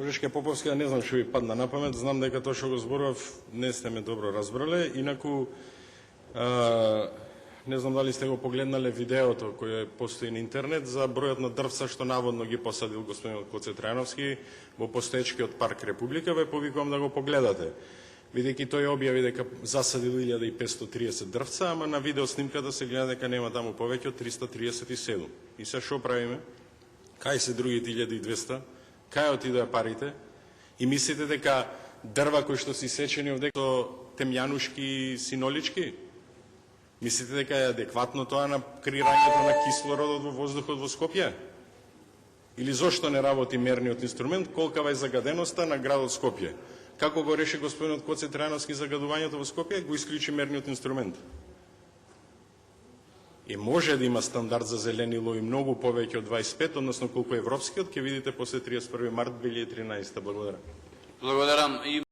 Божешке Поповски, не знам што ви падна на памет, знам дека тоа што го зборував не сте ме добро разбрале, инаку не знам дали сте го погледнале видеото кое постои на интернет за бројот на дрвца што наводно ги посадил господин Гоце Трајановски во Постечкиот парк Република, ве повикувам да го погледате. Бидејќи тој објави дека засадил 1530 дрвца, ама на видео снимката се гледа дека нема таму повеќе од 337. И се што правиме? Кај се другите 1200? Кај отидоа парите? И мислите дека дрва кои што си сечени овде со темјанушки и синолички? Мислите дека е адекватно тоа на креирањето на кислородот во воздухот во Скопје? Или зошто не работи мерниот инструмент? Колкава е загаденоста на градот Скопје? Како го реши господинот Гоце Трајановски загадувањето во Скопје? Го исклучи мерниот инструмент. И може да има стандард за зелени лови многу повеќе од 25, односно колку европскиот, ќе видите после 31 март 2013. Благодарам. Благодарам.